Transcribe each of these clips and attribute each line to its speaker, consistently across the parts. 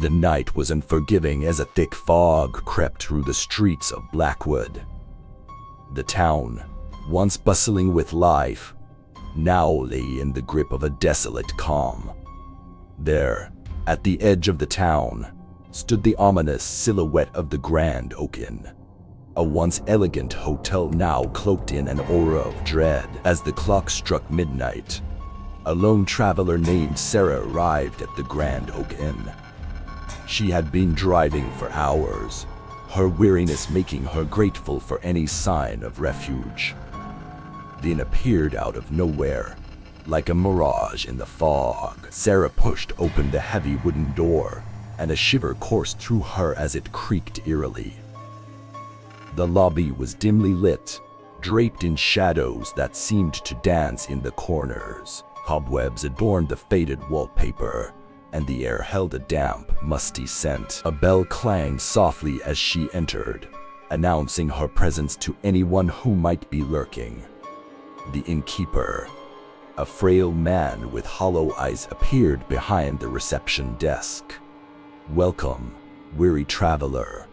Speaker 1: The night was unforgiving as a thick fog crept through the streets of Blackwood. The town, once bustling with life, now lay in the grip of a desolate calm. There, at the edge of the town, stood the ominous silhouette of the Grand Oak Inn, a once elegant hotel now cloaked in an aura of dread. As the clock struck midnight, a lone traveler named Sarah arrived at the Grand Oak Inn. She had been driving for hours, her weariness making her grateful for any sign of refuge. The inn appeared out of nowhere, like a mirage in the fog. Sarah pushed open the heavy wooden door, and a shiver coursed through her as it creaked eerily. The lobby was dimly lit, draped in shadows that seemed to dance in the corners. Cobwebs adorned the faded wallpaper, and the air held a damp, musty scent. A bell clanged softly as she entered, announcing her presence to anyone who might be lurking. The innkeeper, a frail man with hollow eyes, appeared behind the reception desk. "Welcome, weary traveler.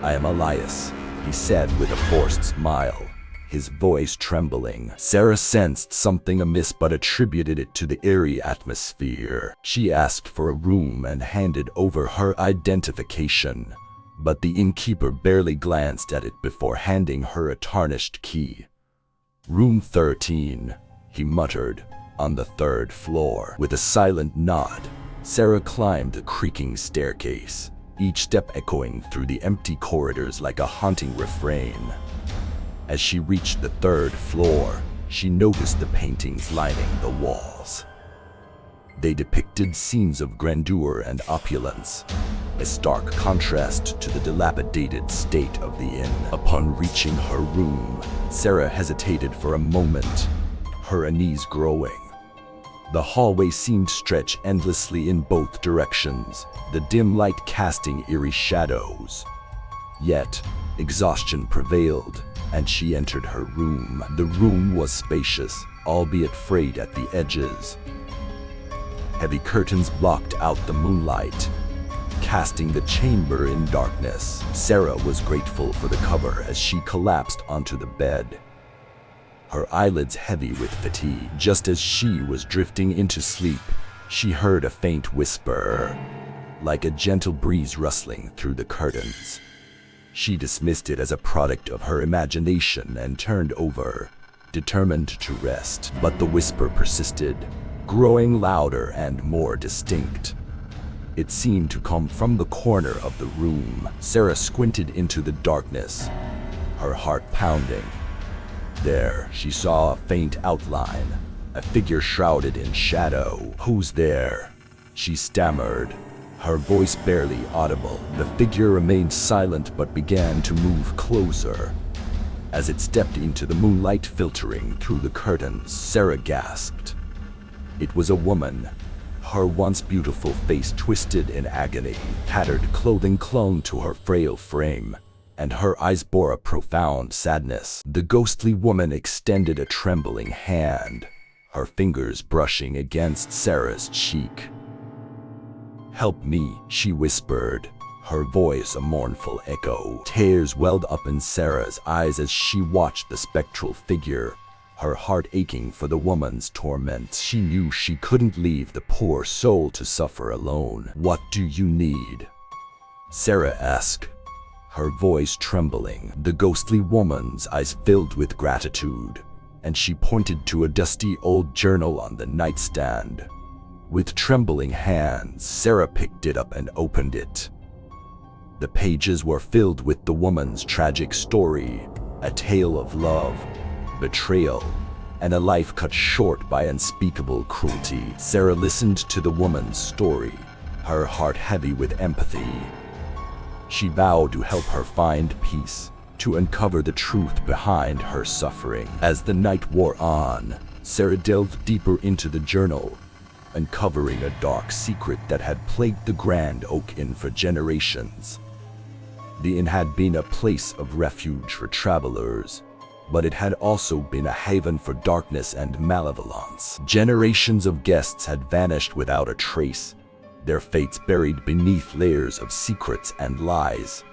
Speaker 1: I am Elias," he said with a forced smile, his voice trembling. Sarah sensed something amiss but attributed it to the eerie atmosphere. She asked for a room and handed over her identification, but the innkeeper barely glanced at it before handing her a tarnished key. "Room 13, he muttered, "on the 3rd floor." With a silent nod, Sarah climbed a creaking staircase, each step echoing through the empty corridors like a haunting refrain. As she reached the 3rd floor, she noticed the paintings lining the walls. They depicted scenes of grandeur and opulence, a stark contrast to the dilapidated state of the inn. Upon reaching her room, Sarah hesitated for a moment, her unease growing. The hallway seemed to stretch endlessly in both directions, the dim light casting eerie shadows. Yet, exhaustion prevailed, and she entered her room. The room was spacious, albeit frayed at the edges. Heavy curtains blocked out the moonlight, casting the chamber in darkness. Sarah was grateful for the cover as she collapsed onto the bed, her eyelids heavy with fatigue. Just as she was drifting into sleep, she heard a faint whisper, like a gentle breeze rustling through the curtains. She dismissed it as a product of her imagination and turned over, determined to rest. But the whisper persisted, growing louder and more distinct. It seemed to come from the corner of the room. Sarah squinted into the darkness, her heart pounding. There, she saw a faint outline, a figure shrouded in shadow. "Who's there?" she stammered, her voice barely audible. The figure remained silent but began to move closer. As it stepped into the moonlight filtering through the curtains, Sarah gasped. It was a woman, her once beautiful face twisted in agony. Tattered clothing clung to her frail frame, and her eyes bore a profound sadness. The ghostly woman extended a trembling hand, her fingers brushing against Sarah's cheek. "Help me," she whispered, her voice a mournful echo. Tears welled up in Sarah's eyes as she watched the spectral figure, her heart aching for the woman's torment. She knew she couldn't leave the poor soul to suffer alone. "What do you need?" Sarah asked, her voice trembling. The ghostly woman's eyes filled with gratitude, and she pointed to a dusty old journal on the nightstand. With trembling hands, Sarah picked it up and opened it. The pages were filled with the woman's tragic story, a tale of love, betrayal, and a life cut short by unspeakable cruelty. Sarah listened to the woman's story, her heart heavy with empathy. She vowed to help her find peace, to uncover the truth behind her suffering. As the night wore on, Sarah delved deeper into the journal, uncovering a dark secret that had plagued the Grand Oak Inn for generations. The inn had been a place of refuge for travelers, but it had also been a haven for darkness and malevolence. Generations of guests had vanished without a trace, their fates buried beneath layers of secrets and lies.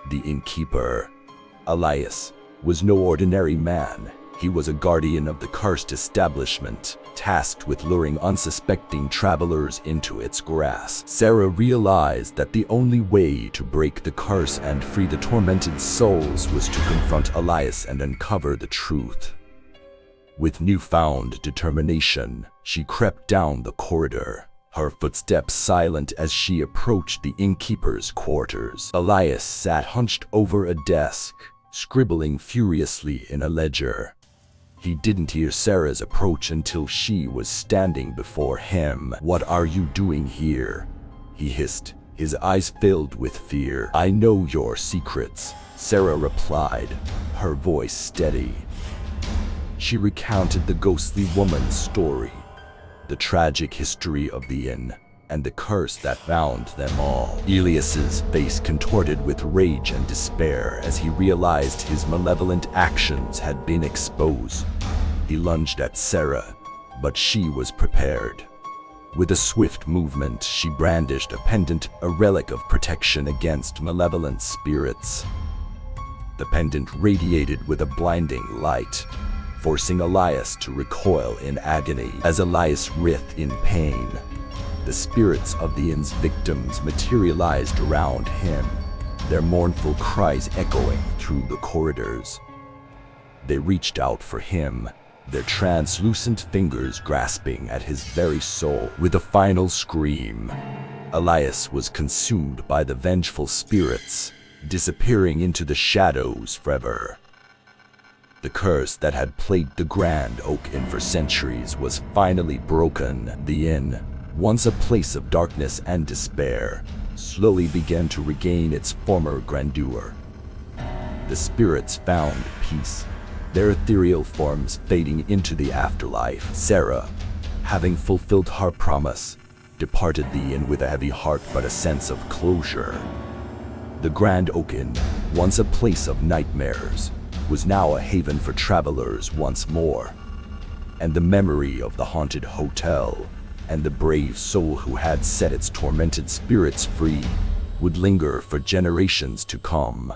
Speaker 1: The innkeeper, Elias, was no ordinary man. He was a guardian of the cursed establishment, tasked with luring unsuspecting travelers into its grasp. Sarah realized that the only way to break the curse and free the tormented souls was to confront Elias and uncover the truth. With newfound determination, she crept down the corridor, her footsteps silent as she approached the innkeeper's quarters. Elias sat hunched over a desk, scribbling furiously in a ledger. He didn't hear Sarah's approach until she was standing before him. "What are you doing here?" he hissed, his eyes filled with fear. "I know your secrets," Sarah replied, her voice steady. She recounted the ghostly woman's story, the tragic history of the inn, and the curse that bound them all. Elias's face contorted with rage and despair as he realized his malevolent actions had been exposed. He lunged at Sarah, but she was prepared. With a swift movement, she brandished a pendant, a relic of protection against malevolent spirits. The pendant radiated with a blinding light, forcing Elias to recoil in agony. As Elias writhed in pain, the spirits of the inn's victims materialized around him, their mournful cries echoing through the corridors. They reached out for him, their translucent fingers grasping at his very soul. With a final scream, Elias was consumed by the vengeful spirits, disappearing into the shadows forever. The curse that had plagued the Grand Oak Inn for centuries was finally broken. The inn, once a place of darkness and despair, slowly began to regain its former grandeur. The spirits found peace, their ethereal forms fading into the afterlife. Sarah, having fulfilled her promise, departed the inn with a heavy heart but a sense of closure. The Grand Oak Inn, once a place of nightmares, was now a haven for travelers once more, and the memory of the haunted hotel and the brave soul who had set its tormented spirits free would linger for generations to come.